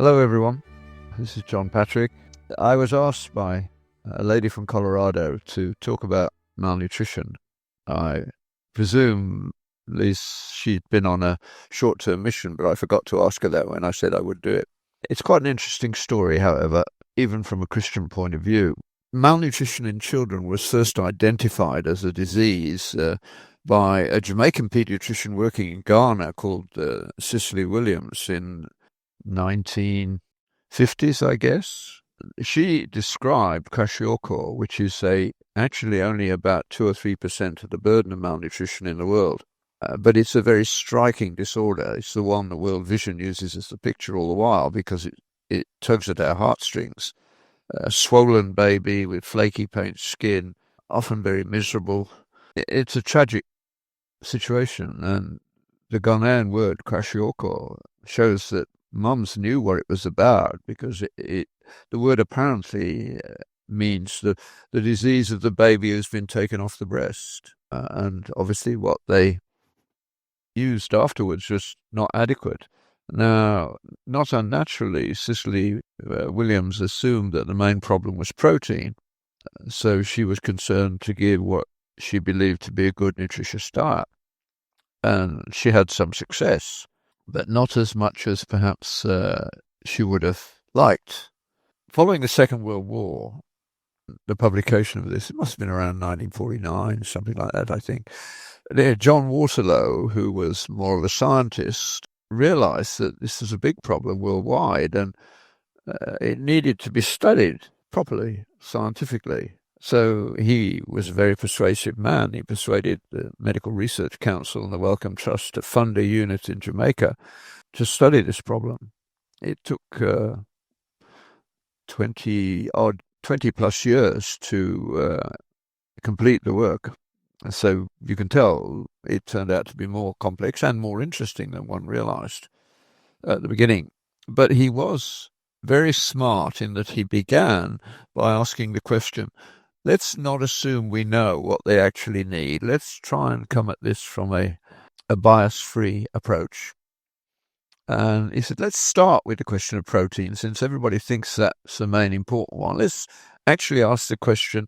Hello everyone, this is John Patrick. I was asked by a lady from Colorado to talk about malnutrition. I presume at least she'd been on a short-term mission, but I forgot to ask her that when I said I would do it. It's quite an interesting story, however, even from a Christian point of view. Malnutrition in children was first identified as a disease by a Jamaican pediatrician working in Ghana called Cicely Williams in 1950s, I guess. She described kwashiorkor, which is actually only about 2 or 3% of the burden of malnutrition in the world. But it's a very striking disorder. It's the one that World Vision uses as the picture all the while because it tugs at our heartstrings. A swollen baby with flaky paint skin, often very miserable. It's a tragic situation, and the Ghanaian word kwashiorkor shows that mums knew what it was about because the word apparently means the disease of the baby who's been taken off the breast. And obviously what they used afterwards was not adequate. Now, not unnaturally, Cicely Williams assumed that the main problem was protein. So she was concerned to give what she believed to be a good, nutritious diet. And she had some success, but not as much as perhaps she would have liked. Following the Second World War, the publication of this, it must have been around 1949, something like that, I think. John Waterlow, who was more of a scientist, realized that this was a big problem worldwide and it needed to be studied properly, scientifically. So he was a very persuasive man. He persuaded the Medical Research Council and the Wellcome Trust to fund a unit in Jamaica to study this problem. It took 20 plus years to complete the work. So you can tell it turned out to be more complex and more interesting than one realized at the beginning. But he was very smart in that he began by asking the question, let's not assume we know what they actually need. Let's try and come at this from a bias-free approach. And he said, let's start with the question of protein, since everybody thinks that's the main important one. Let's actually ask the question,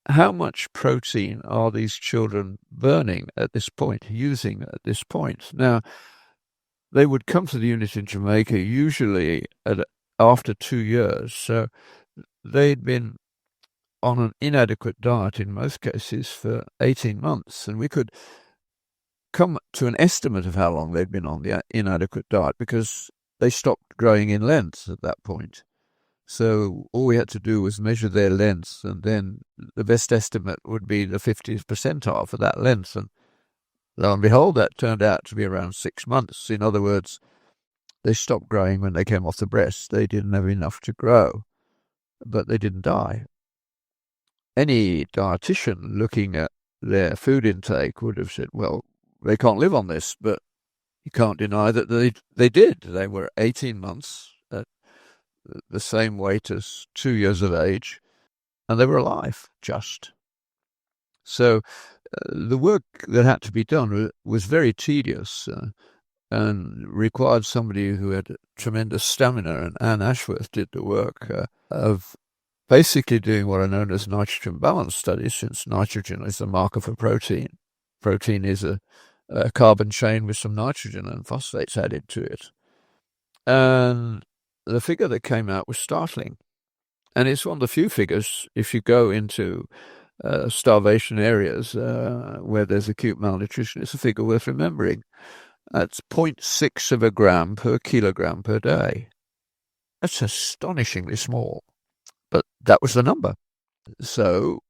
how much protein are these children burning at this point, using at this point? Now, they would come to the unit in Jamaica usually after 2 years. So they'd been on an inadequate diet in most cases for 18 months. And we could come to an estimate of how long they'd been on the inadequate diet because they stopped growing in length at that point. So all we had to do was measure their length, and then the best estimate would be the 50th percentile for that length. And lo and behold, that turned out to be around 6 months. In other words, they stopped growing when they came off the breast. They didn't have enough to grow, but they didn't die. Any dietitian looking at their food intake would have said, well, they can't live on this, but you can't deny that they did. They were 18 months at the same weight as 2 years of age, and they were alive, just. So the work that had to be done was very tedious and required somebody who had tremendous stamina, and Anne Ashworth did the work of basically doing what are known as nitrogen balance studies, since nitrogen is the marker for protein. Protein is a carbon chain with some nitrogen and phosphates added to it. And the figure that came out was startling. And it's one of the few figures, if you go into starvation areas where there's acute malnutrition, it's a figure worth remembering. That's 0.6 of a gram per kilogram per day. That's astonishingly small. But that was the number. So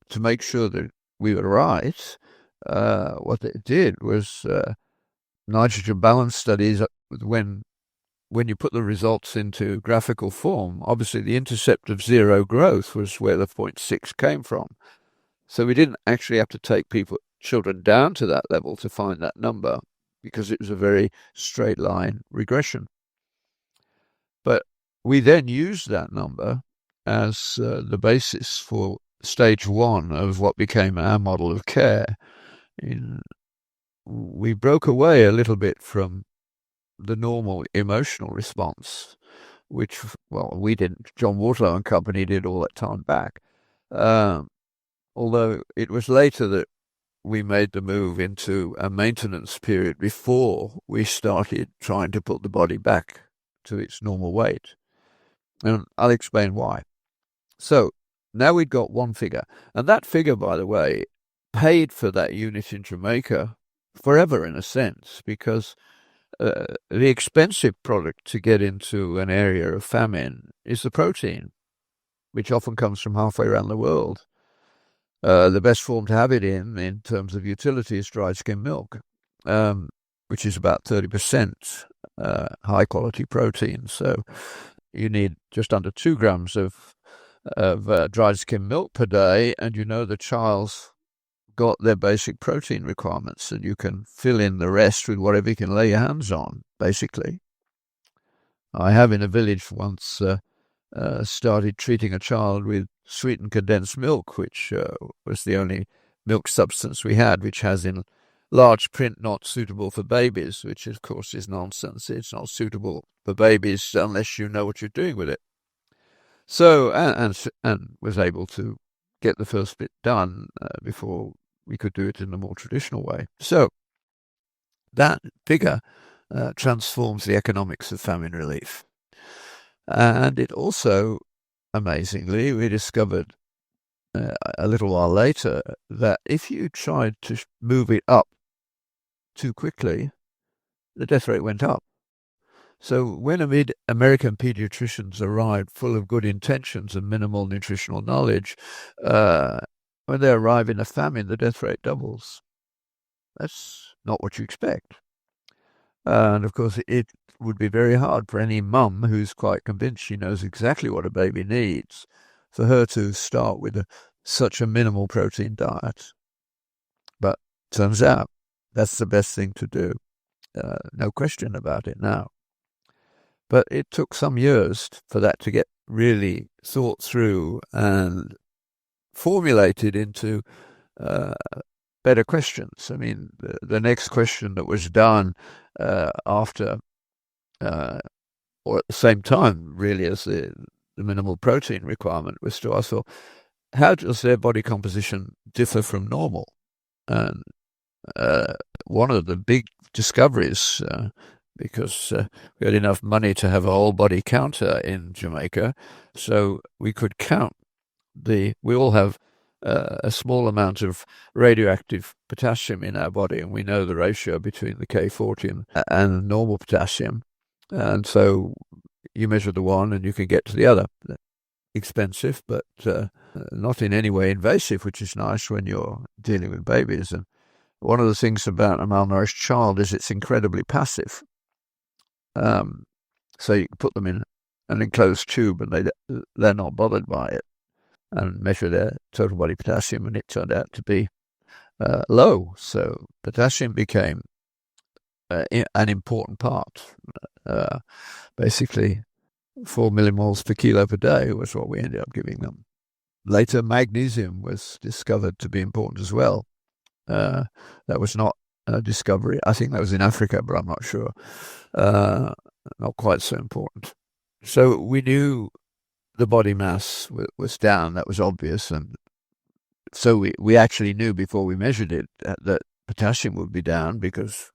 to make sure that we were right, what they did was nitrogen balance studies. When you put the results into graphical form, obviously the intercept of zero growth was where the 0.6 came from. So we didn't actually have to take children down to that level to find that number because it was a very straight line regression. But we then used that number as the basis for stage 1 of what became our model of care. We broke away a little bit from the normal emotional response, which, well, we didn't. John Waterlow and company did all that time back. Although it was later that we made the move into a maintenance period before we started trying to put the body back to its normal weight. And I'll explain why. So now we've got one figure. And that figure, by the way, paid for that unit in Jamaica forever, in a sense, because the expensive product to get into an area of famine is the protein, which often comes from halfway around the world. The best form to have it in terms of utility, is dried skim milk, which is about 30% high quality protein. So you need just under 2 grams of dried skim milk per day, and you know the child's got their basic protein requirements, and you can fill in the rest with whatever you can lay your hands on, basically. I have in a village once started treating a child with sweetened condensed milk, which was the only milk substance we had, which has in large print not suitable for babies, which of course is nonsense. It's not suitable for babies unless you know what you're doing with it. So, and was able to get the first bit done before we could do it in a more traditional way. So that figure transforms the economics of famine relief. And it also, amazingly, we discovered a little while later that if you tried to move it up too quickly, the death rate went up. So when American pediatricians arrived full of good intentions and minimal nutritional knowledge, when they arrive in a famine, the death rate doubles. That's not what you expect. And of course, it would be very hard for any mum who's quite convinced she knows exactly what a baby needs, for her to start with such a minimal protein diet. But turns out that's the best thing to do. No question about it now. But it took some years for that to get really thought through and formulated into better questions. I mean, the next question that was done after, or at the same time, really, as the minimal protein requirement, was to ask, well, how does their body composition differ from normal? And one of the big discoveries, because we had enough money to have a whole body counter in Jamaica, so we could count we all have a small amount of radioactive potassium in our body, and we know the ratio between the K40 and normal potassium. And so you measure the one and you can get to the other. Expensive, but not in any way invasive, which is nice when you're dealing with babies. And one of the things about a malnourished child is it's incredibly passive. So you can put them in an enclosed tube and they're not bothered by it, and measure their total body potassium, and it turned out to be low. So potassium became an important part. Basically, 4 millimoles per kilo per day was what we ended up giving them. Later, magnesium was discovered to be important as well. That was not a discovery. I think that was in Africa, but I'm not sure. Not quite so important. So we knew the body mass was down. That was obvious. And so we actually knew before we measured it that potassium would be down, because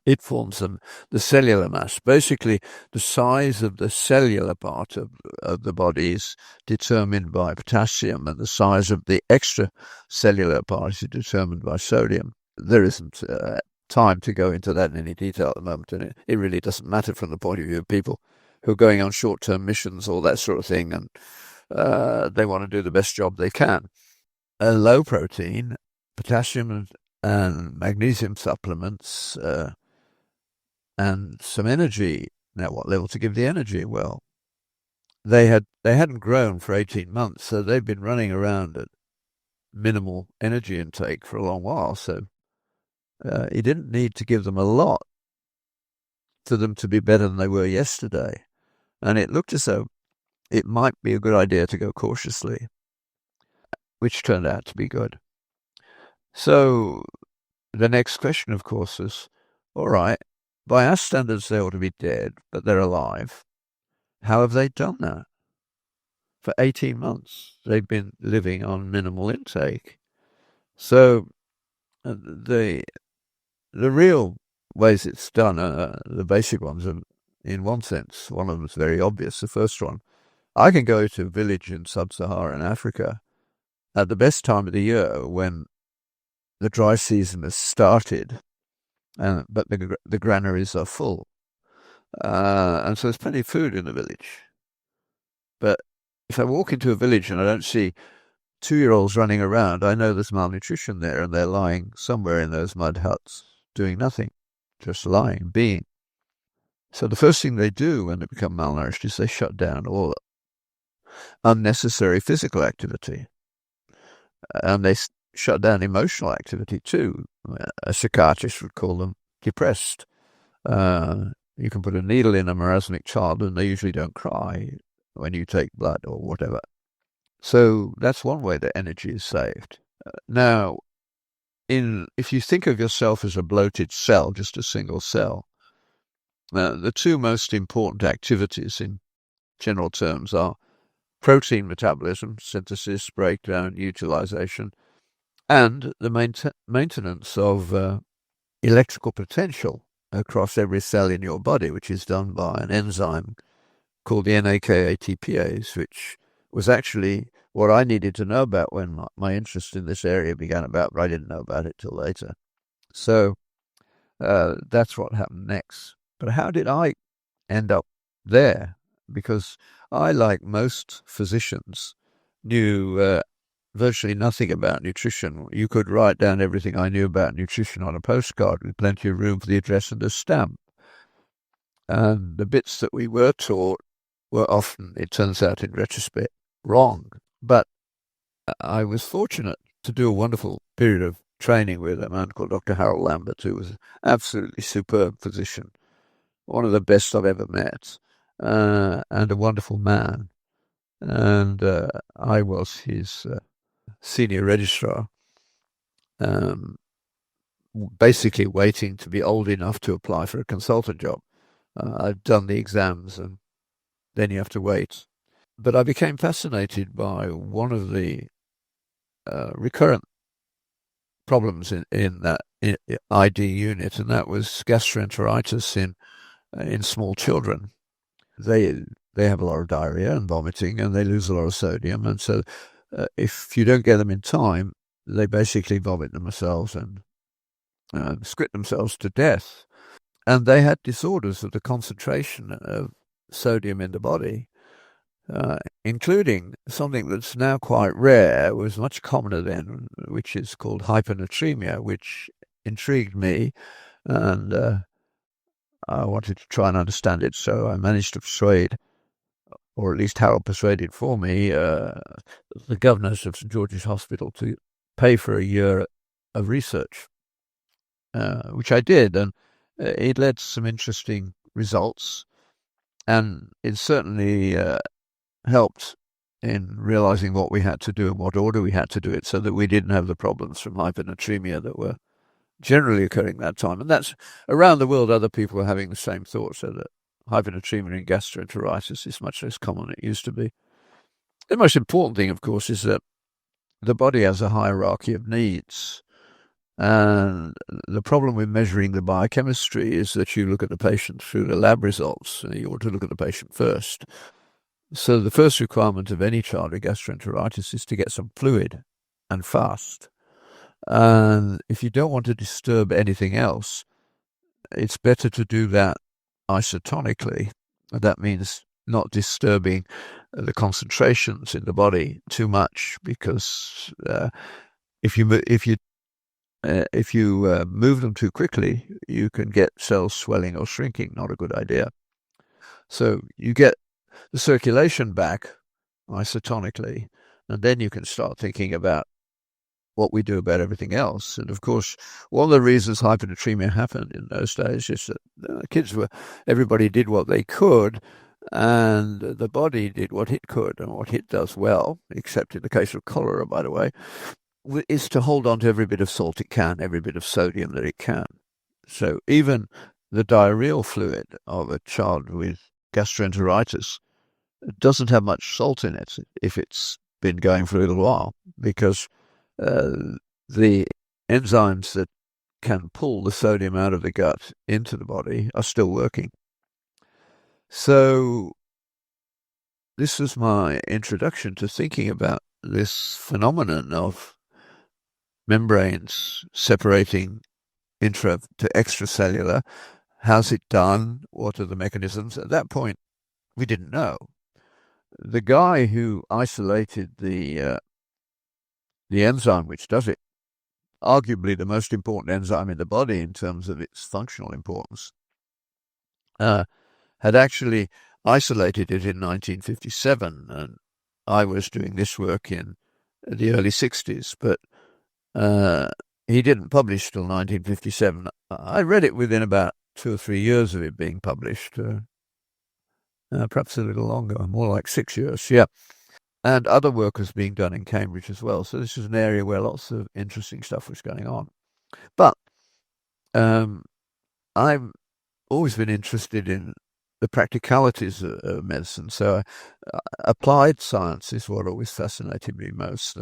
it forms the cellular mass. Basically, the size of the cellular part of the body is determined by potassium, and the size of the extracellular part is determined by sodium. There isn't time to go into that in any detail at the moment, and it really doesn't matter from the point of view of people who are going on short-term missions, all that sort of thing, and they want to do the best job they can. A low protein, potassium and magnesium supplements, and some energy. Now, what level to give the energy? Well, they hadn't grown for 18 months, so they've been running around at minimal energy intake for a long while. So he didn't need to give them a lot for them to be better than they were yesterday. And it looked as though it might be a good idea to go cautiously, which turned out to be good. So the next question, of course, is, all right, by our standards, they ought to be dead, but they're alive. How have they done that? For 18 months, they've been living on minimal intake. So the real ways it's done are the basic ones. Are, in one sense, one of them is very obvious. The first one, I can go to a village in sub-Saharan Africa at the best time of the year when the dry season has started, but the granaries are full. And so there's plenty of food in the village. But if I walk into a village and I don't see 2-year-olds running around, I know there's malnutrition there, and they're lying somewhere in those mud huts doing nothing, just lying, being. So the first thing they do when they become malnourished is they shut down all unnecessary physical activity. And they shut down emotional activity too. A psychiatrist would call them depressed. You can put a needle in a marasmic child and they usually don't cry when you take blood or whatever. So that's one way that energy is saved. Now, if you think of yourself as a bloated cell, just a single cell, the two most important activities in general terms are protein metabolism, synthesis, breakdown, utilization, and the maintenance of electrical potential across every cell in your body, which is done by an enzyme called the NAK-ATPase, which was actually what I needed to know about when my interest in this area began about, but I didn't know about it till later. So that's what happened next. But how did I end up there? Because I, like most physicians, knew virtually nothing about nutrition. You could write down everything I knew about nutrition on a postcard with plenty of room for the address and the stamp. And the bits that we were taught were often, it turns out in retrospect, wrong. But I was fortunate to do a wonderful period of training with a man called Dr. Harold Lambert, who was an absolutely superb physician, one of the best I've ever met, and a wonderful man. And I was his senior registrar, basically waiting to be old enough to apply for a consultant job. I've done the exams and then you have to wait. But I became fascinated by one of the recurrent problems in that ID unit, and that was gastroenteritis in small children. They have a lot of diarrhea and vomiting, and they lose a lot of sodium, and so if you don't get them in time, they basically vomit themselves and squid themselves to death. And they had disorders of the concentration of sodium in the body, including something that's now quite rare, was much commoner then, which is called hypernatremia, which intrigued me, and I wanted to try and understand it. So I managed to persuade, or at least Harold persuaded for me, the governors of St George's Hospital to pay for a year of research, which I did, and it led to some interesting results, and it certainly helped in realizing what we had to do and what order we had to do it so that we didn't have the problems from hypernatremia that were generally occurring that time. And that's around the world, other people were having the same thought, so that hypernatremia and gastroenteritis is much less common than it used to be. The most important thing, of course, is that the body has a hierarchy of needs. And the problem with measuring the biochemistry is that you look at the patient through the lab results. You ought to look at the patient first. So the first requirement of any child with gastroenteritis is to get some fluid, and fast. And if you don't want to disturb anything else, it's better to do that isotonically. That means not disturbing the concentrations in the body too much, because if you move them too quickly, you can get cells swelling or shrinking. Not a good idea. So you get the circulation back isotonically, and then you can start thinking about what we do about everything else. And of course, one of the reasons hypernatremia happened in those days is that everybody did what they could, and the body did what it could, and what it does well, except in the case of cholera, by the way, is to hold on to every bit of salt it can, every bit of sodium that it can. So even the diarrheal fluid of a child with gastroenteritis doesn't have much salt in it if it's been going for a little while, because the enzymes that can pull the sodium out of the gut into the body are still working. So this was my introduction to thinking about this phenomenon of membranes separating intra to extracellular. How's it done? What are the mechanisms? At that point, we didn't know. The guy who isolated the enzyme which does it, arguably the most important enzyme in the body in terms of its functional importance, had actually isolated it in 1957, and I was doing this work in the early 60s, but he didn't publish till 1957. I read it within about 2 or 3 years of it being published, perhaps a little longer, more like 6 years, yeah. And other work was being done in Cambridge as well. So this is an area where lots of interesting stuff was going on. But I've always been interested in the practicalities of medicine. So applied science is what always fascinated me most.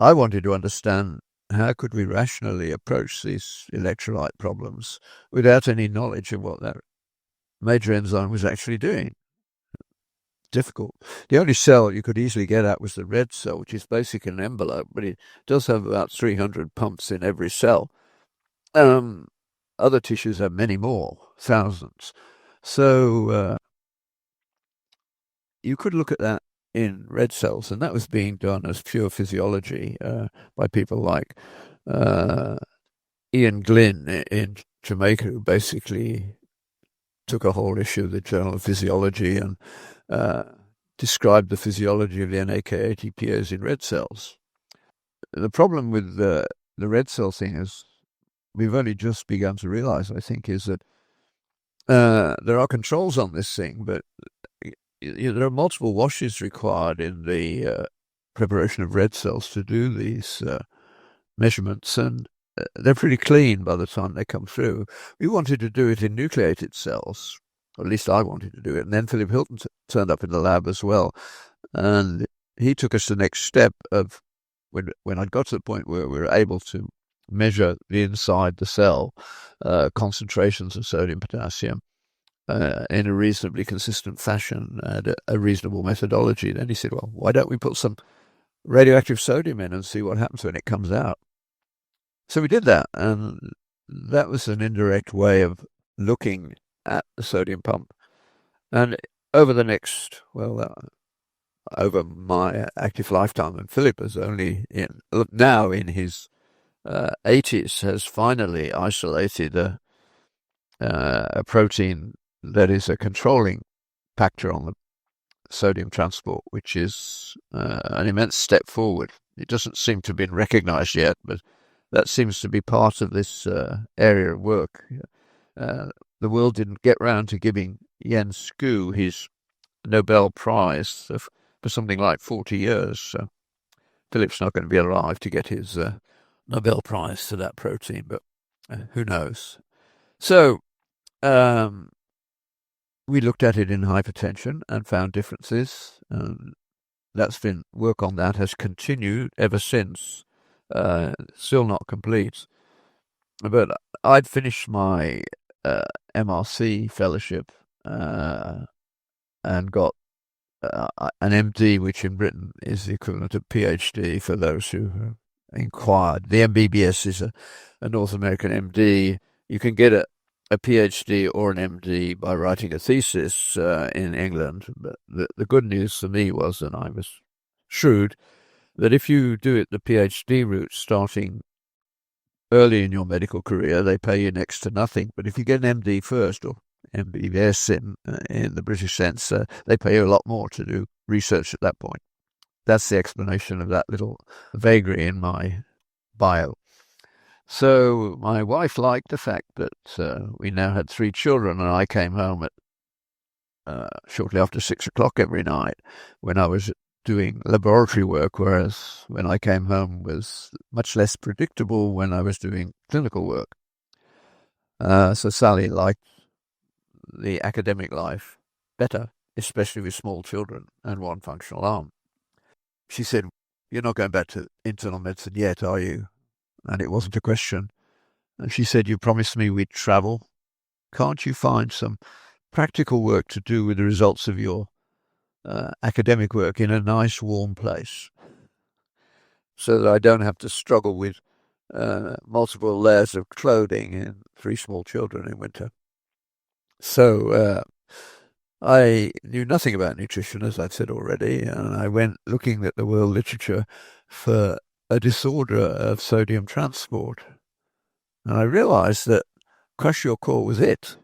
I wanted to understand how could we rationally approach these electrolyte problems without any knowledge of what that major enzyme was actually doing. Difficult. The only cell you could easily get at was the red cell, which is basically an envelope, but it does have about 300 pumps in every cell. Other tissues have many more, thousands. So you could look at that in red cells, and that was being done as pure physiology by people like Ian Glynn in Jamaica, who basically took a whole issue of the Journal of Physiology and described the physiology of the NAK ATPase in red cells. The problem with the red cell thing is we've only just begun to realize, I think, is that there are controls on this thing, but there are multiple washes required in the preparation of red cells to do these measurements, and they're pretty clean by the time they come through. We wanted to do it in nucleated cells, or at least I wanted to do it, and then Philip Hilton turned up in the lab as well, and he took us to the next step of when I got to the point where we were able to measure the inside the cell concentrations of sodium, potassium, in a reasonably consistent fashion and a reasonable methodology. Then he said, well, why don't we put some radioactive sodium in and see what happens when it comes out? So we did that, and that was an indirect way of looking at the sodium pump. And over the next, over my active lifetime, and Philip is only now in his 80s, has finally isolated a protein that is a controlling factor on the sodium transport, which is an immense step forward. It doesn't seem to have been recognized yet, but that seems to be part of this area of work. The world didn't get round to giving Jens Skou his Nobel Prize for something like 40 years. So Philip's not going to be alive to get his Nobel Prize for that protein, but who knows? So we looked at it in hypertension and found differences. Work on that has continued ever since. Still not complete. But I'd finished my MRC fellowship and got an MD, which in Britain is the equivalent of PhD for those who inquired. The MBBS is a North American MD. You can get a PhD or an MD by writing a thesis in England. But the good news for me was, and I was shrewd, that if you do it the PhD route starting early in your medical career, they pay you next to nothing. But if you get an MD first, or MBBS in the British sense, they pay you a lot more to do research at that point. That's the explanation of that little vagary in my bio. So my wife liked the fact that we now had 3 children, and I came home at shortly after 6 o'clock every night when I was doing laboratory work, whereas when I came home was much less predictable when I was doing clinical work. So Sally liked the academic life better, especially with small children and one functional arm. She said, "You're not going back to internal medicine yet, are you?" And it wasn't a question. And she said, "You promised me we'd travel. Can't you find some practical work to do with the results of your academic work in a nice warm place so that I don't have to struggle with multiple layers of clothing and 3 small children in winter?" So I knew nothing about nutrition, as I've said already, and I went looking at the world literature for a disorder of sodium transport. And I realized that kwashiorkor was it,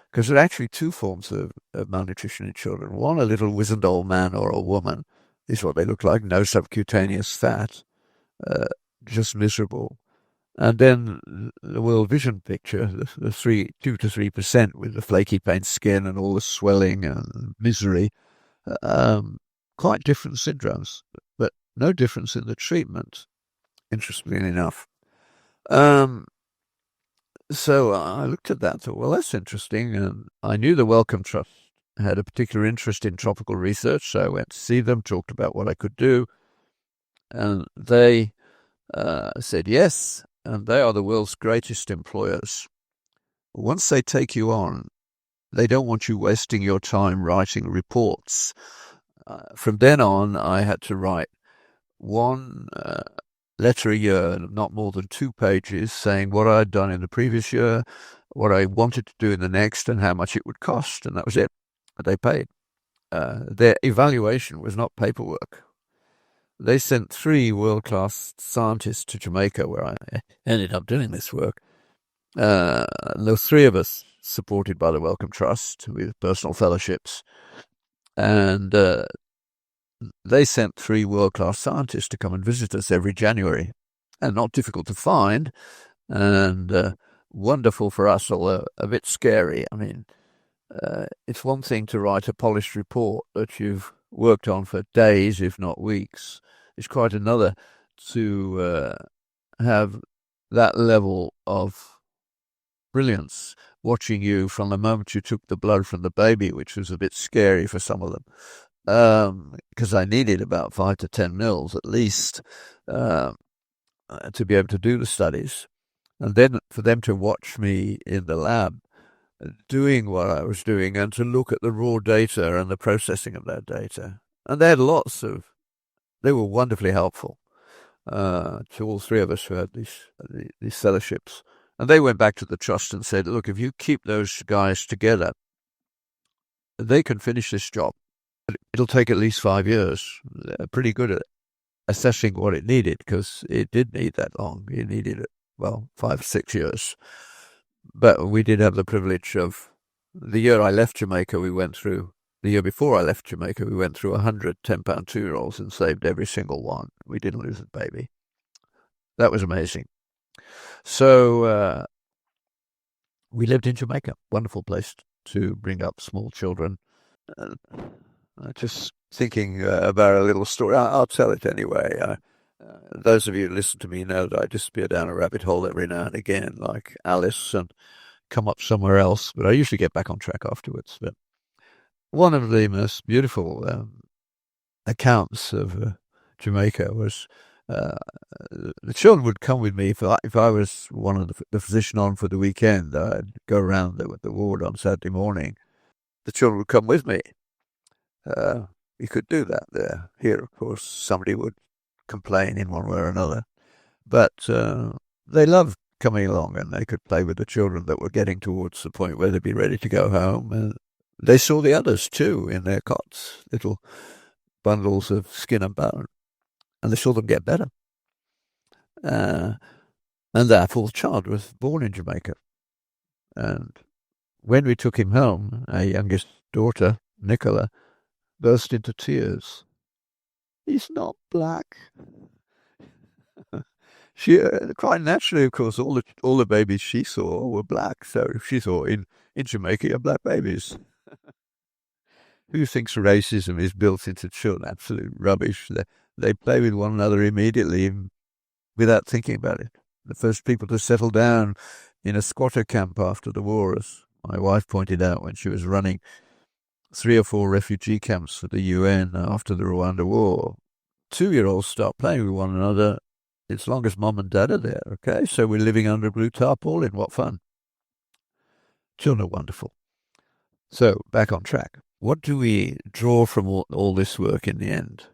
because there are actually 2 forms of malnutrition in children. One, a little wizened old man or a woman, is what they look like, no subcutaneous fat, just miserable. And then the World Vision picture, the 2 to 3% with the flaky paint skin and all the swelling and misery, quite different syndromes, but no difference in the treatment, interestingly enough. So I looked at that and thought, well, that's interesting. And I knew the Wellcome Trust had a particular interest in tropical research, so I went to see them, talked about what I could do, and they said yes, and they are the world's greatest employers. Once they take you on, they don't want you wasting your time writing reports. From then on, I had to write one letter a year, not more than 2 pages, saying what I had done in the previous year, what I wanted to do in the next, and how much it would cost, and that was it. They paid. Their evaluation was not paperwork. They sent 3 world-class scientists to Jamaica, where I ended up doing this work. There were 3 of us, supported by the Wellcome Trust, with personal fellowships. And they sent 3 world-class scientists to come and visit us every January. And not difficult to find, and wonderful for us, although a bit scary. I mean, it's one thing to write a polished report that you've worked on for days, if not weeks. It's quite another to have that level of brilliance watching you from the moment you took the blood from the baby, which was a bit scary for some of them, because I needed about 5 to 10 mils at least to be able to do the studies. And then for them to watch me in the lab doing what I was doing and to look at the raw data and the processing of that data. And they had they were wonderfully helpful to all 3 of us who had these fellowships. And they went back to the trust and said, look, if you keep those guys together, they can finish this job. It'll take at least 5 years. They're pretty good at assessing what it needed, because it did need that long. It needed, 5, 6 years. But we did have the privilege of, the year I left Jamaica, the year before I left Jamaica, we went through 100 10-pound 2-year-olds and saved every single one. We didn't lose a baby. That was amazing. So we lived in Jamaica, wonderful place to bring up small children. Just thinking about a little story. I'll tell it anyway. Those of you who listen to me know that I disappear down a rabbit hole every now and again, like Alice, and come up somewhere else. But I usually get back on track afterwards. But one of the most beautiful accounts of Jamaica was the children would come with me. If I was one of the physician on for the weekend, I'd go around the ward on Saturday morning. The children would come with me. You could do that there. Here, of course, somebody would complain in one way or another. But they loved coming along, and they could play with the children that were getting towards the point where they'd be ready to go home. And they saw the others, too, in their cots, little bundles of skin and bone. And they saw them get better. And our 4th child was born in Jamaica. And when we took him home, our youngest daughter, Nicola, burst into tears. He's not black. She quite naturally, of course, all the babies she saw were black. So she saw in Jamaica you have black babies. Who thinks racism is built into children? Absolute rubbish. They play with one another immediately without thinking about it. The first people to settle down in a squatter camp after the war, as my wife pointed out when she was running 3 or 4 refugee camps for the UN after the Rwanda war. 2-year-olds start playing with one another as long as mum and dad are there, okay? So we're living under a blue tarpaulin. What fun. Children are wonderful. So, back on track. What do we draw from all this work in the end?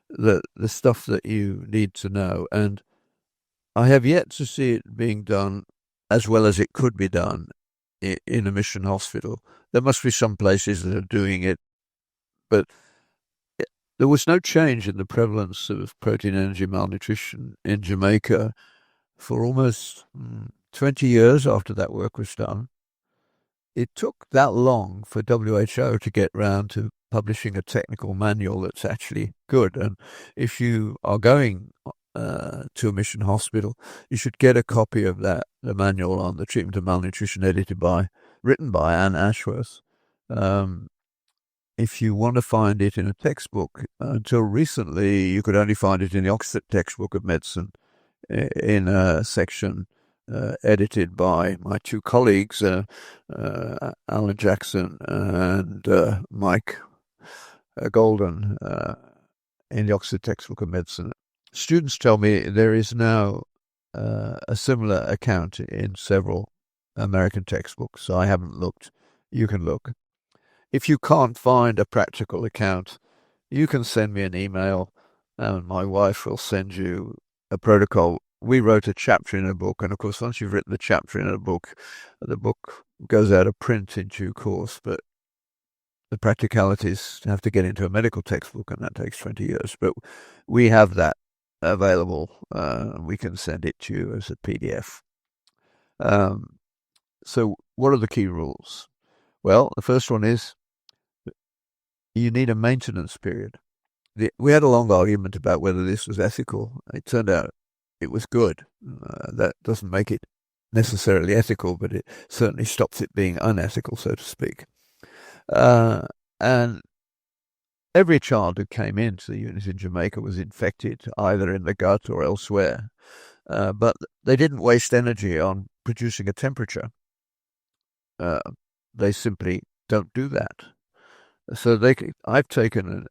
The stuff that you need to know. And I have yet to see it being done as well as it could be done in a mission hospital. There must be some places that are doing it, but there was no change in the prevalence of protein energy malnutrition in Jamaica for almost 20 years after that work was done. It took that long for WHO to get round to publishing a technical manual that's actually good. And if you are going to a mission hospital, you should get a copy of that, the manual on the treatment of malnutrition written by Anne Ashworth. If you want to find it in a textbook, until recently you could only find it in the Oxford textbook of medicine in a section edited by my 2 colleagues, Alan Jackson and Mike Golden, in the Oxford textbook of medicine. Students tell me there is now a similar account in several American textbooks, so I haven't looked. You can look. If you can't find a practical account, you can send me an email and my wife will send you a protocol. We wrote a chapter in a book, and of course, once you've written the chapter in a book, the book goes out of print in due course, but the practicalities have to get into a medical textbook, and that takes 20 years. But we have that available. We can send it to you as a PDF. So what are the key rules? Well, the first one is you need a maintenance period. We had a long argument about whether this was ethical. It turned out it was good. That doesn't make it necessarily ethical, but it certainly stops it being unethical, so to speak. And every child who came into the unit in Jamaica was infected, either in the gut or elsewhere. But they didn't waste energy on producing a temperature. They simply don't do that. So I've taken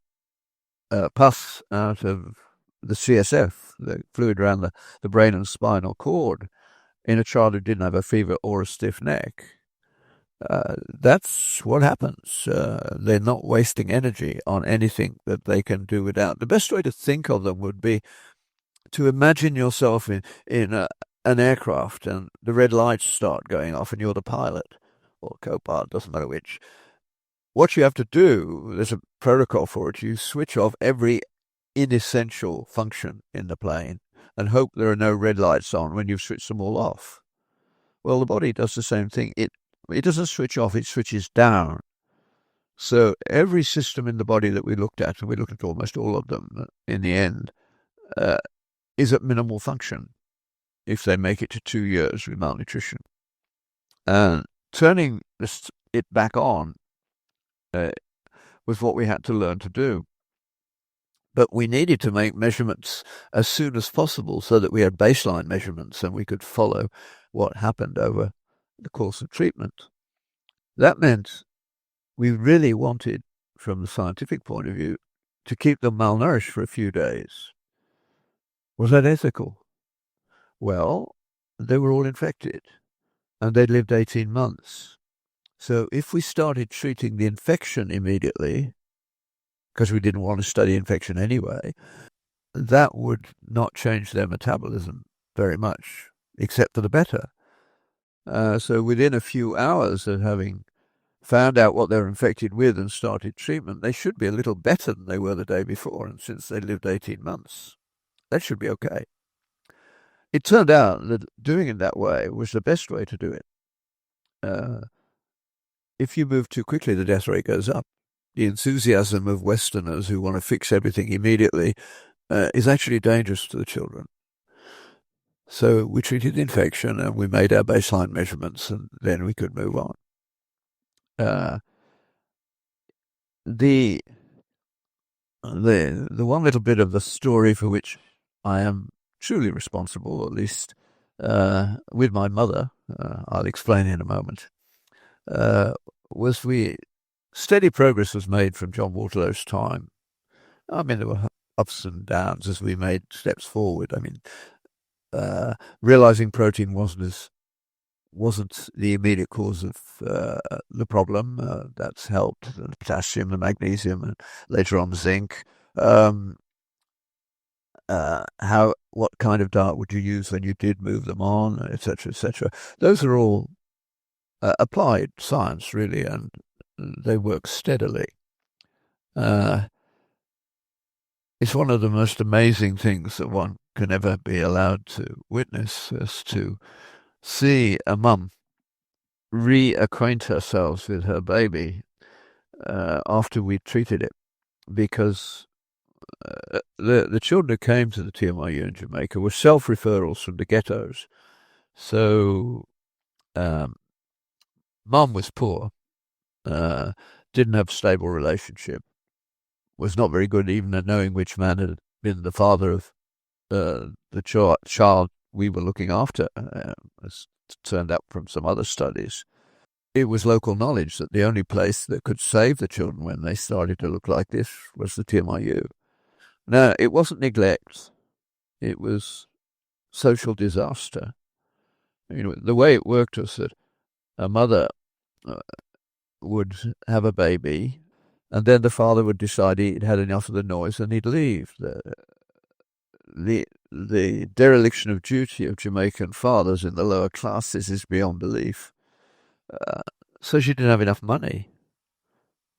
a pus out of the CSF, the fluid around the brain and spinal cord, in a child who didn't have a fever or a stiff neck. That's what happens. They're not wasting energy on anything that they can do without. The best way to think of them would be to imagine yourself in an aircraft and the red lights start going off and you're the pilot or co-pilot, doesn't matter which. What you have to do, there's a protocol for it, you switch off every inessential function in the plane and hope there are no red lights on when you've switched them all off. Well, the body does the same thing. It doesn't switch off, it switches down. So every system in the body that we looked at, and we looked at almost all of them in the end, is at minimal function if they make it to 2 years with malnutrition. And turning it back on was what we had to learn to do. But we needed to make measurements as soon as possible so that we had baseline measurements and we could follow what happened over the course of treatment. That meant we really wanted, from the scientific point of view, to keep them malnourished for a few days. Was that ethical? Well, they were all infected and they'd lived 18 months. So if we started treating the infection immediately, because we didn't want to study infection anyway, that would not change their metabolism very much, except for the better. So within a few hours of having found out what they're infected with and started treatment, they should be a little better than they were the day before. And since they lived 18 months, that should be okay. It turned out that doing it that way was the best way to do it. If you move too quickly, the death rate goes up. The enthusiasm of Westerners who want to fix everything immediately is actually dangerous to the children. So we treated the infection and we made our baseline measurements and then we could move on. The one little bit of the story for which I am truly responsible, at least with my mother, I'll explain in a moment, was steady progress was made from John Waterlow's time. I mean, there were ups and downs as we made steps forward. I mean, realizing protein wasn't the immediate cause of the problem. That's helped. The potassium, the magnesium, and later on zinc. What kind of diet would you use when you did move them on, etc., etc. Those are all applied science, really, and they work steadily. It's one of the most amazing things that one can ever be allowed to witness, is to see a mum reacquaint herself with her baby after we treated it, because the children who came to the TMIU in Jamaica were self-referrals from the ghettos. So mum was poor, didn't have a stable relationship, was not very good even at knowing which man had been the father of the child we were looking after, as turned out from some other studies. It was local knowledge that the only place that could save the children when they started to look like this was the TMIU. Now, it wasn't neglect. It was social disaster. You know, the way it worked was that a mother would have a baby, and then the father would decide he'd had enough of the noise and he'd leave. The dereliction of duty of Jamaican fathers in the lower classes is beyond belief. So she didn't have enough money,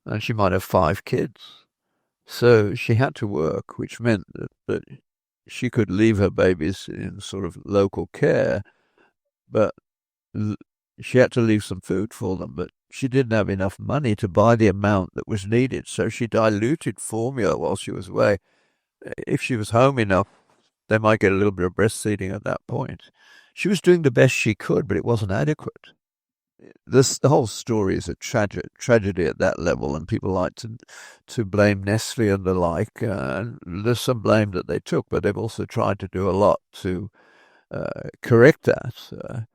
and she might have 5 kids. So she had to work, which meant that she could leave her babies in sort of local care, but she had to leave some food for them. But she didn't have enough money to buy the amount that was needed, so she diluted formula while she was away. If she was home enough, they might get a little bit of breastfeeding at that point. She was doing the best she could, but it wasn't adequate. The whole story is a tragedy at that level, and people like to blame Nestle and the like. And there's some blame that they took, but they've also tried to do a lot to correct that.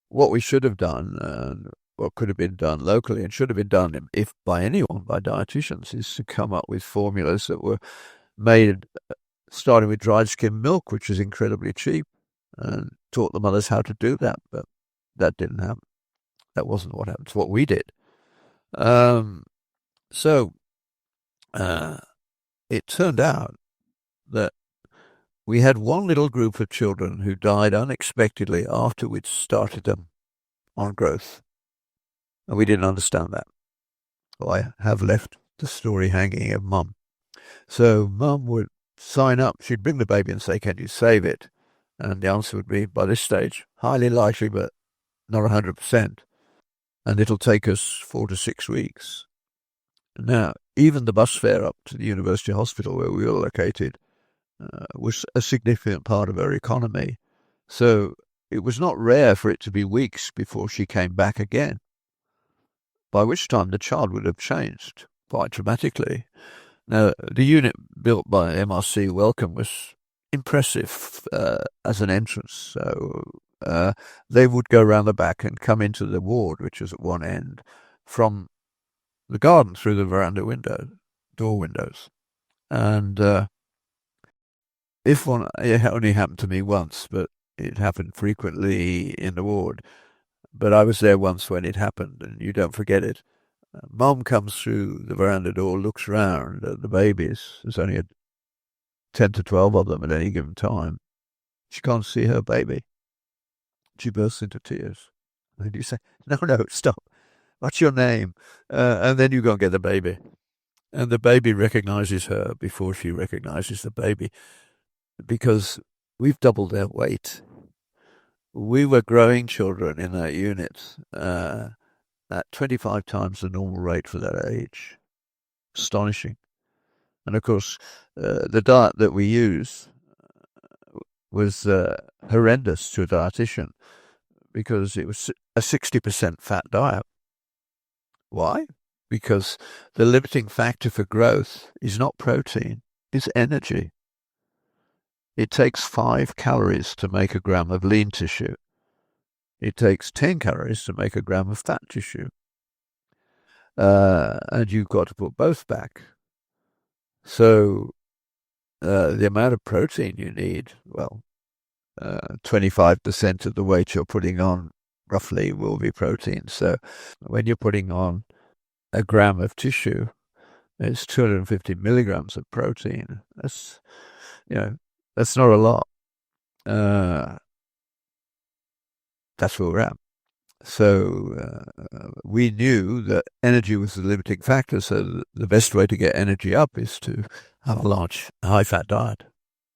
What we should have done, and what could have been done locally, and should have been done if by anyone, by dietitians, is to come up with formulas that were made starting with dried skim milk, which is incredibly cheap, and taught the mothers how to do that. But that didn't happen. That wasn't what happened. It's what we did. So it turned out that we had one little group of children who died unexpectedly after we'd started them on growth. And we didn't understand that. So I have left the story hanging of Mum. So Mum would sign up. She'd bring the baby and say, "Can you save it?" And the answer would be, by this stage, highly likely, but not 100%. And it'll take us 4 to 6 weeks. Now, even the bus fare up to the University Hospital where we were located was a significant part of her economy. So it was not rare for it to be weeks before she came back again, by which time the child would have changed quite dramatically. Now, the unit built by MRC Wellcome was impressive as an entrance. So they would go round the back and come into the ward, which was at one end, from the garden through the veranda door windows. And it only happened to me once, but it happened frequently in the ward. But I was there once when it happened, and you don't forget it. Mum comes through the veranda door, looks round at the babies. There's only 10 to 12 of them at any given time. She can't see her baby. She bursts into tears. And you say, no, stop. What's your name? And then you go and get the baby. And the baby recognizes her before she recognizes the baby, because we've doubled their weight. We were growing children in that unit at 25 times the normal rate for that age. Astonishing. And of course, the diet that we use was horrendous to a dietitian, because it was a 60% fat diet. Why? Because the limiting factor for growth is not protein, it's energy. It takes 5 calories to make a gram of lean tissue. It takes 10 calories to make a gram of fat tissue. And you've got to put both back. So the amount of protein you need, well, 25% of the weight you're putting on roughly will be protein. So when you're putting on a gram of tissue, it's 250 milligrams of protein. That's not a lot. That's where we're at. So we knew that energy was the limiting factor. So the best way to get energy up is to have a large, high-fat diet,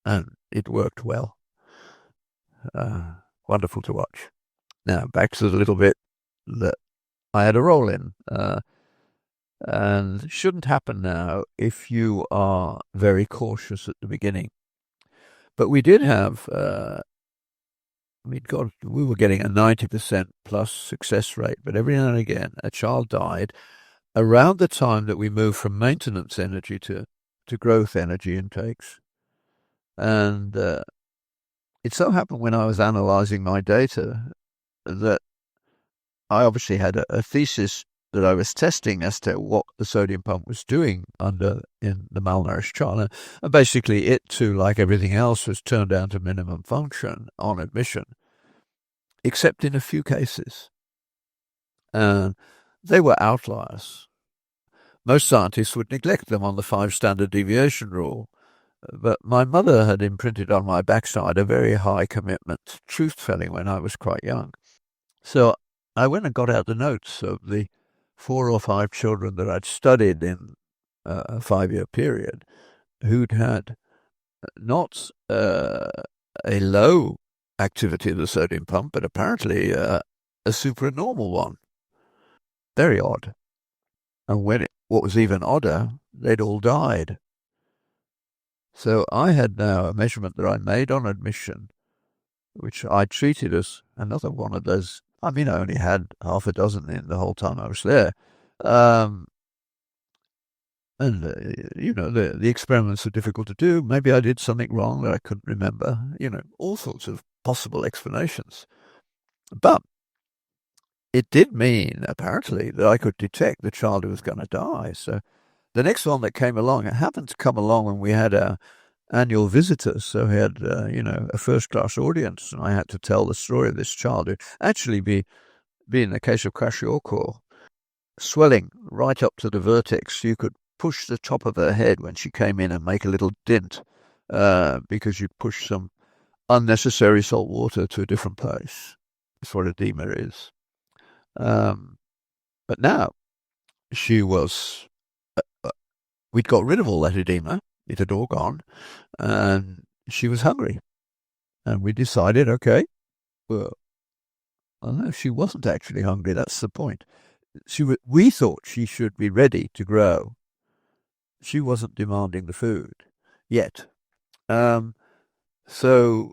and it worked well. Wonderful to watch. Now back to the little bit that I had a role in, and shouldn't happen now if you are very cautious at the beginning. But we did have. We were getting a 90% plus success rate, but every now and again a child died around the time that we moved from maintenance energy to growth energy intakes. And it so happened when I was analysing my data that I obviously had a thesis that I was testing as to what the sodium pump was doing in the malnourished child. And basically it too, like everything else, was turned down to minimum function on admission, except in a few cases. And they were outliers. Most scientists would neglect them on the 5 standard deviation rule. But my mother had imprinted on my backside a very high commitment to truth-telling when I was quite young. So I went and got out the notes of the 4 or 5 children that I'd studied in a 5-year period who'd had not a low activity of the sodium pump, but apparently a supranormal one. Very odd. And what was even odder, they'd all died. So I had now a measurement that I made on admission, which I treated as another one of those. I mean, I only had half a dozen in the whole time I was there. The experiments were difficult to do. Maybe I did something wrong that I couldn't remember. All sorts of possible explanations. But it did mean, apparently, that I could detect the child who was going to die. So the next one that came along, it happened to come along when we had our annual visitors. So we had, a first-class audience, and I had to tell the story of this child who actually be in the case of kwashiorkor, swelling right up to the vertex. You could push the top of her head when she came in and make a little dent because you'd push some unnecessary salt water to a different place. That's what edema is. But now she was... we'd got rid of all that edema. It had all gone. And she was hungry. And we decided, okay, well, no, she wasn't actually hungry. That's the point. We thought she should be ready to grow. She wasn't demanding the food yet. So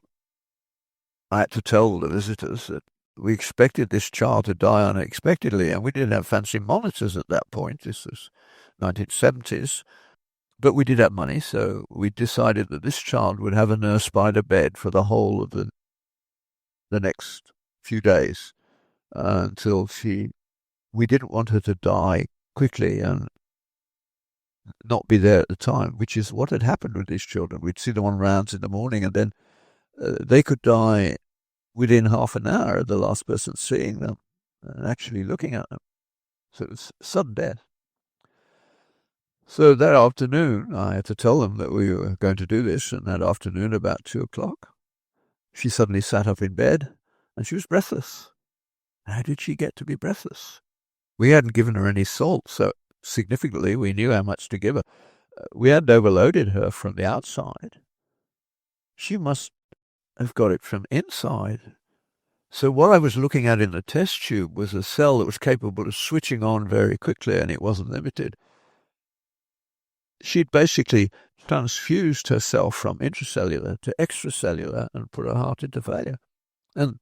I had to tell the visitors that we expected this child to die unexpectedly, and we didn't have fancy monitors at that point. This was 1970s. But we did have money, so we decided that this child would have a nurse by the bed for the whole of the next few days until we didn't want her to die quickly and not be there at the time, which is what had happened with these children. We'd see them on rounds in the morning, and then they could die within half an hour of the last person seeing them and actually looking at them. So it was sudden death. So that afternoon, I had to tell them that we were going to do this, and that afternoon, about 2:00, she suddenly sat up in bed, and she was breathless. How did she get to be breathless? We hadn't given her any salt, so significantly we knew how much to give her. We hadn't overloaded her from the outside. She must have got it from inside. So what I was looking at in the test tube was a cell that was capable of switching on very quickly, and it wasn't limited. She'd basically transfused herself from intracellular to extracellular and put her heart into failure. And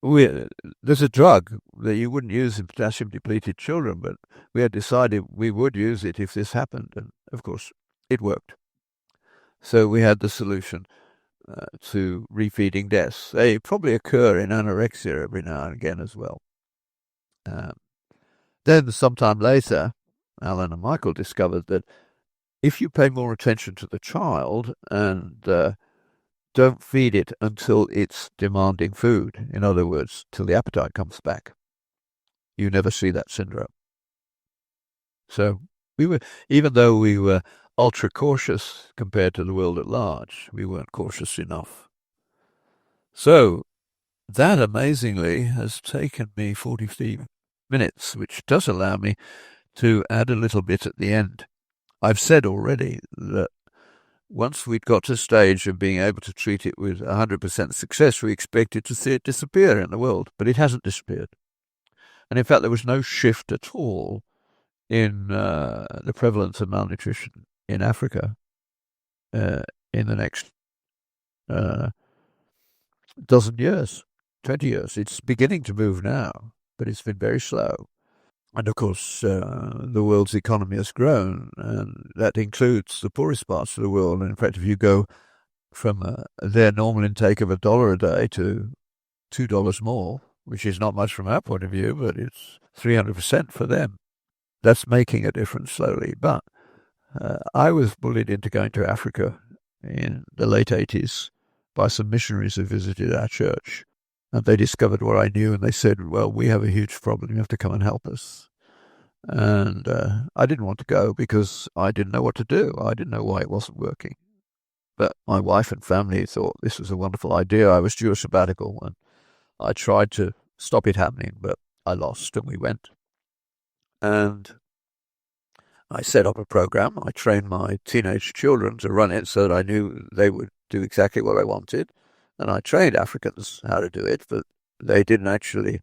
there's a drug that you wouldn't use in potassium-depleted children, but we had decided we would use it if this happened. And, of course, it worked. So we had the solution. to refeeding deaths. They probably occur in anorexia every now and again as well. Then, sometime later, Alan and Michael discovered that if you pay more attention to the child and don't feed it until it's demanding food, in other words, till the appetite comes back, you never see that syndrome. So even though we were ultra cautious compared to the world at large, we weren't cautious enough. So that amazingly has taken me 43 minutes, which does allow me to add a little bit at the end. I've said already that once we'd got to a stage of being able to treat it with 100% success, we expected to see it disappear in the world, but it hasn't disappeared. And in fact, there was no shift at all in the prevalence of malnutrition in Africa in the next dozen years, 20 years. It's beginning to move now, but it's been very slow. And of course, the world's economy has grown, and that includes the poorest parts of the world. And in fact, if you go from their normal intake of $1 a day to $2 more, which is not much from our point of view, but it's 300% for them. That's making a difference slowly. But I was bullied into going to Africa in the late 80s by some missionaries who visited our church. And they discovered what I knew, and they said, well, we have a huge problem. You have to come and help us. And I didn't want to go because I didn't know what to do. I didn't know why it wasn't working. But my wife and family thought this was a wonderful idea. I was due a sabbatical, and I tried to stop it happening, but I lost, and we went. And I set up a program. I trained my teenage children to run it so that I knew they would do exactly what I wanted. And I trained Africans how to do it, but they didn't actually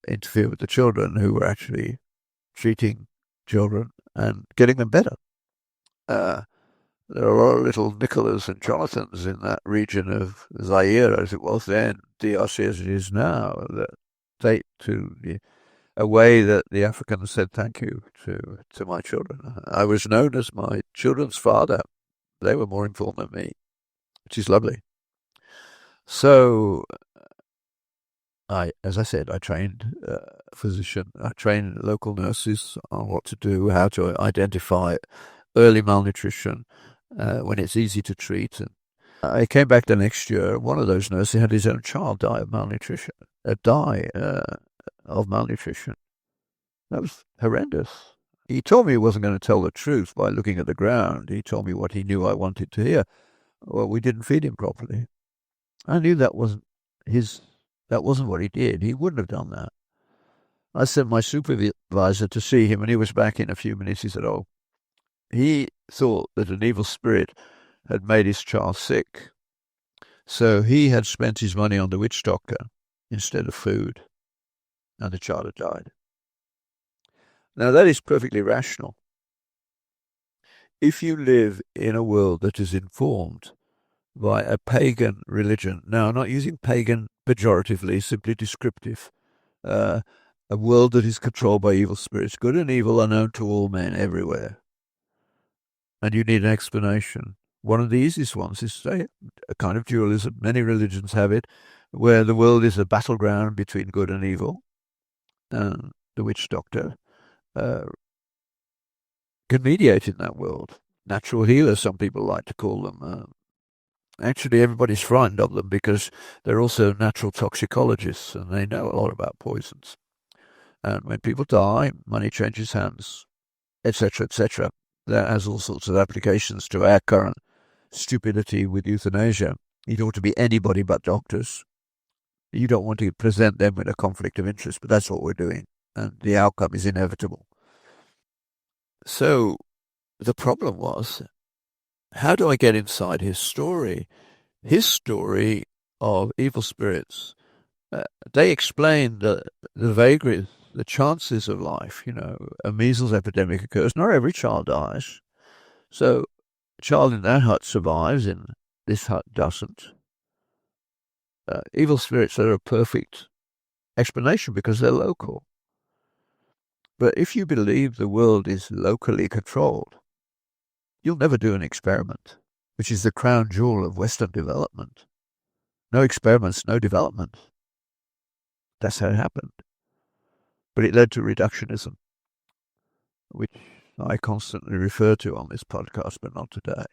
interfere with the children, who were actually treating children and getting them better. There are a lot of little Nicholas and Jonathans in that region of Zaire, as it was then, DRC as it is now, that date to a way that the Africans said thank you to my children. I was known as my children's father. They were more informed than me, which is lovely. So, as I said, I trained a physician. I trained local nurses on what to do, how to identify early malnutrition when it's easy to treat. And I came back the next year. One of those nurses had his own child die of malnutrition. Of malnutrition. That was horrendous. He told me he wasn't going to tell the truth by looking at the ground. He told me what he knew I wanted to hear. Well, we didn't feed him properly. I knew that wasn't what he did. He wouldn't have done that. I sent my supervisor to see him, and he was back in a few minutes. He said, oh, he thought that an evil spirit had made his child sick. So he had spent his money on the witch doctor instead of food, and the child had died. Now, that is perfectly rational. If you live in a world that is informed by a pagan religion, now I'm not using pagan pejoratively, simply descriptive, a world that is controlled by evil spirits, good and evil are known to all men everywhere, and you need an explanation. One of the easiest ones is, say, a kind of dualism. Many religions have it, where the world is a battleground between good and evil, and the witch doctor can mediate in that world. Natural healers, some people like to call them. Actually, everybody's frightened of them because they're also natural toxicologists, and they know a lot about poisons. And when people die, money changes hands, etc., etc. That has all sorts of applications to our current stupidity with euthanasia. It ought to be anybody but doctors. You don't want to present them with a conflict of interest, but that's what we're doing, and the outcome is inevitable. So the problem was, how do I get inside his story? His story of evil spirits. They explain the vagaries, the chances of life. A measles epidemic occurs. Not every child dies. So a child in that hut survives, and this hut doesn't. Evil spirits are a perfect explanation because they're local. But if you believe the world is locally controlled, you'll never do an experiment. which is the crown jewel of Western development. No experiments, no development. That's how it happened. But it led to reductionism, which I constantly refer to on this podcast, but not today.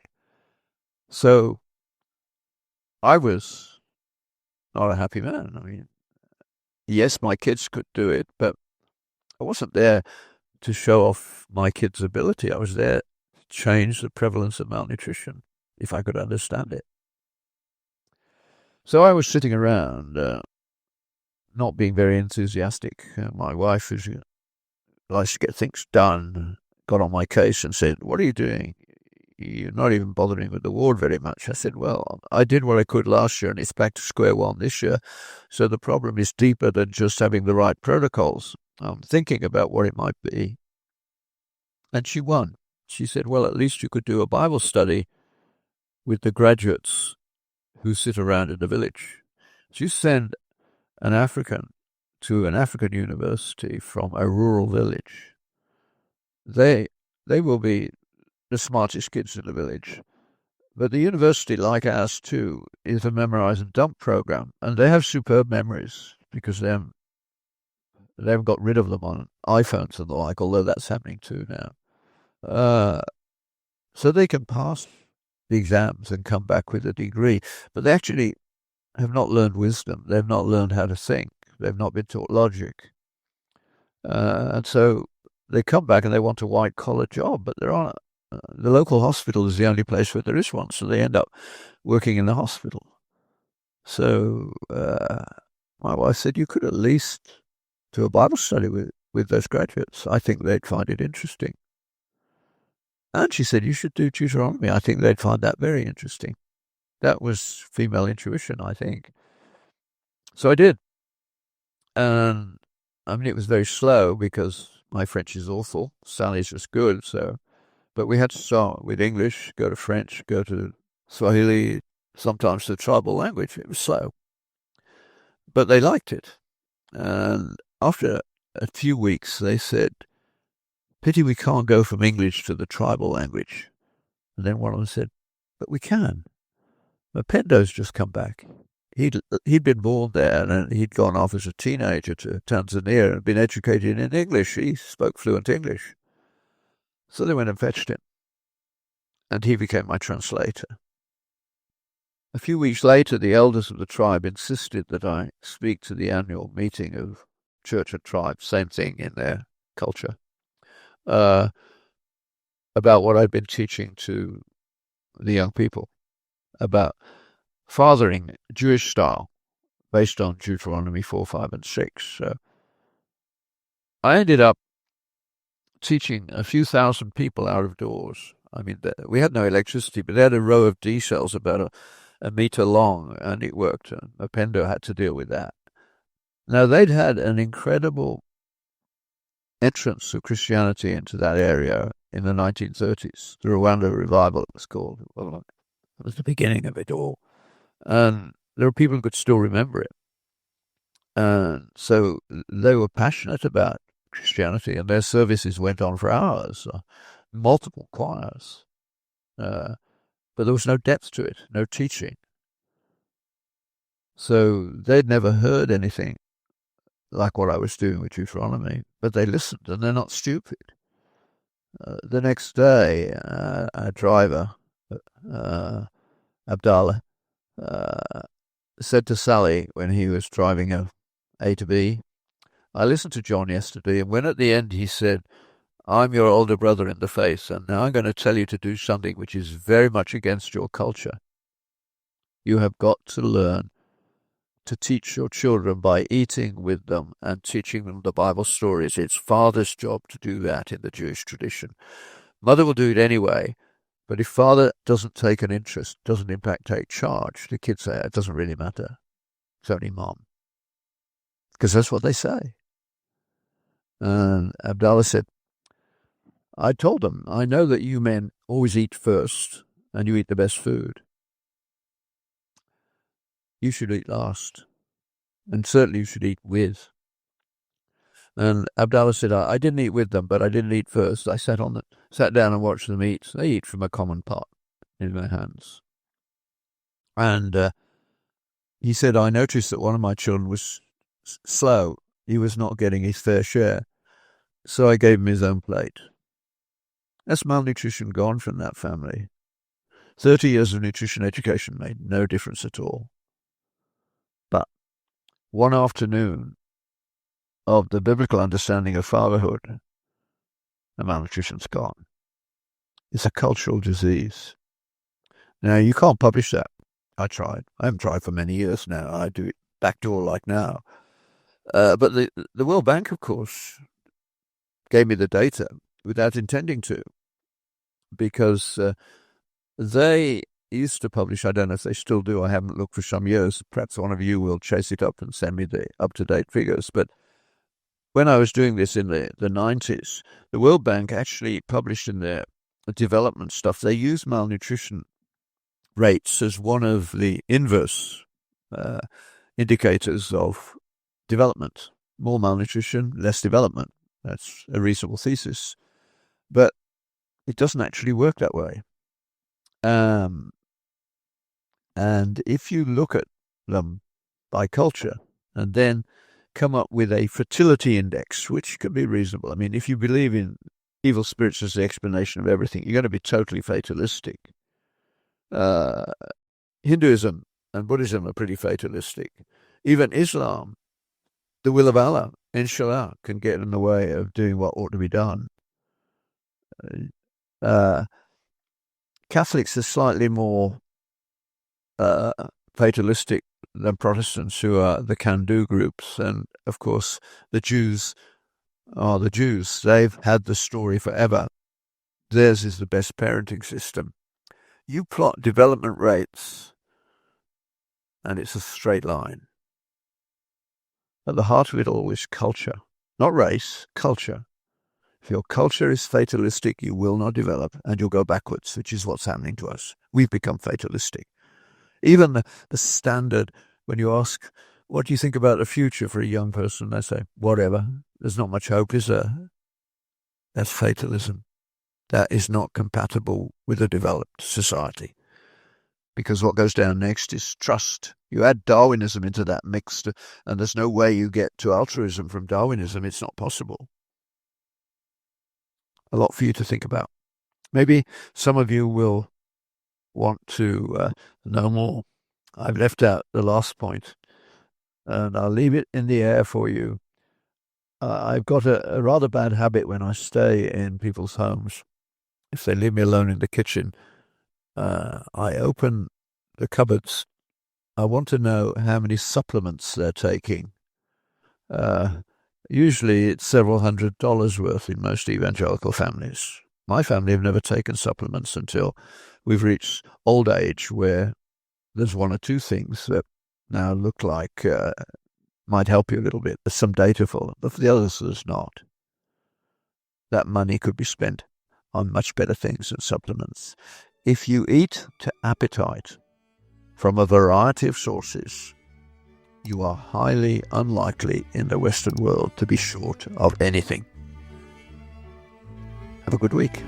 So I was not a happy man. I mean, yes, my kids could do it, but I wasn't there to show off my kids' ability. I was there to change the prevalence of malnutrition, if I could understand it. So I was sitting around, not being very enthusiastic. My wife, who likes to get things done, got on my case and said, "What are you doing? You're not even bothering with the ward very much." I said, "Well, I did what I could last year and it's back to square one this year. So the problem is deeper than just having the right protocols. I'm thinking about what it might be." And she won. She said, "Well, at least you could do a Bible study with the graduates who sit around in the village." So you send an African to an African university from a rural village. They will be the smartest kids in the village. But the university, like ours too, is a memorize and dump program. And they have superb memories because they haven't got rid of them on iPhones and the like, although that's happening too now. So they can pass the exams and come back with a degree. But they actually have not learned wisdom. They've not learned how to think. They've not been taught logic. And so they come back and they want a white-collar job, but there aren't. The local hospital is the only place where there is one, so they end up working in the hospital. So my wife said, "You could at least do a Bible study with those graduates. I think they'd find it interesting." And she said, "You should do Deuteronomy. I think they'd find that very interesting." That was female intuition, I think. So I did. And I mean, it was very slow because my French is awful. Sally's just good, so... But we had to start with English, go to French, go to Swahili, sometimes the tribal language. It was slow. But they liked it. And after a few weeks, they said, "Pity we can't go from English to the tribal language." And then one of them said, "But we can. Mapendo's just come back. He'd been born there and he'd gone off as a teenager to Tanzania and been educated in English. He spoke fluent English." So they went and fetched him, and he became my translator. A few weeks later, the elders of the tribe insisted that I speak to the annual meeting of Church and Tribe, same thing in their culture, about what I'd been teaching to the young people, about fathering Jewish style, based on Deuteronomy 4, 5, and 6. So I ended up teaching a few thousand people out of doors. I mean, we had no electricity, but they had a row of D cells about a meter long, and it worked. And Mapendo had to deal with that. Now, they'd had an incredible entrance of Christianity into that area in the 1930s. The Rwanda revival, it was called. Well, it was the beginning of it all. And there were people who could still remember it. And so they were passionate about Christianity, and their services went on for hours, multiple choirs. But there was no depth to it, no teaching. So they'd never heard anything like what I was doing with Deuteronomy, but they listened, and they're not stupid. The next day, our driver, Abdallah, said to Sally when he was driving A to B, "I listened to John yesterday, and when at the end he said, 'I'm your older brother in the faith, and now I'm going to tell you to do something which is very much against your culture. You have got to learn to teach your children by eating with them and teaching them the Bible stories. It's father's job to do that in the Jewish tradition. Mother will do it anyway, but if father doesn't take an interest, doesn't in fact take charge, the kids say, it doesn't really matter. It's only mom.' Because that's what they say." And Abdallah said, "I told them, I know that you men always eat first, and you eat the best food. You should eat last, and certainly you should eat with." And Abdallah said, "I didn't eat with them, but I didn't eat first. I sat down and watched them eat. They eat from a common pot. in my hands. And he said, I noticed that one of my children was slow. He was not getting his fair share. So I gave him his own plate. That's malnutrition gone from that family. 30 years of nutrition education made no difference at all. But one afternoon of the biblical understanding of fatherhood, the malnutrition's gone. It's a cultural disease. Now, you can't publish that. I tried. I haven't tried for many years now. I do it backdoor like now. But the World Bank, of course, gave me the data without intending to, because they used to publish, I don't know if they still do, I haven't looked for some years, perhaps one of you will chase it up and send me the up-to-date figures, but when I was doing this in the 90s, the World Bank actually published in their development stuff, they use malnutrition rates as one of the inverse indicators of development. More malnutrition, less development. That's a reasonable thesis. But it doesn't actually work that way. And if you look at them by culture and then come up with a fertility index, which could be reasonable. I mean, if you believe in evil spirits as the explanation of everything, you're going to be totally fatalistic. Hinduism and Buddhism are pretty fatalistic. Even Islam, the will of Allah, inshallah, can get in the way of doing what ought to be done. Catholics are slightly more fatalistic than Protestants, who are the can-do groups. And, of course, the Jews are the Jews. They've had the story forever. Theirs is the best parenting system. You plot development rates, and it's a straight line. At the heart of it all is culture. Not race, culture. If your culture is fatalistic, you will not develop, and you'll go backwards, which is what's happening to us. We've become fatalistic. Even the standard, when you ask, what do you think about the future for a young person? They say, whatever. There's not much hope, is there? That's fatalism. That is not compatible with a developed society. Because what goes down next is trust. You add Darwinism into that mix, and there's no way you get to altruism from Darwinism. It's not possible. A lot for you to think about. Maybe some of you will want to know more. I've left out the last point, and I'll leave it in the air for you. I've got a rather bad habit when I stay in people's homes. If they leave me alone in the kitchen, I open the cupboards. I want to know how many supplements they're taking. Usually it's several $100s worth in most evangelical families. My family have never taken supplements until we've reached old age, where there's one or two things that now look like might help you a little bit. There's some data for them, but for the others, there's not. That money could be spent on much better things than supplements. If you eat to appetite from a variety of sources, you are highly unlikely in the Western world to be short of anything. Have a good week.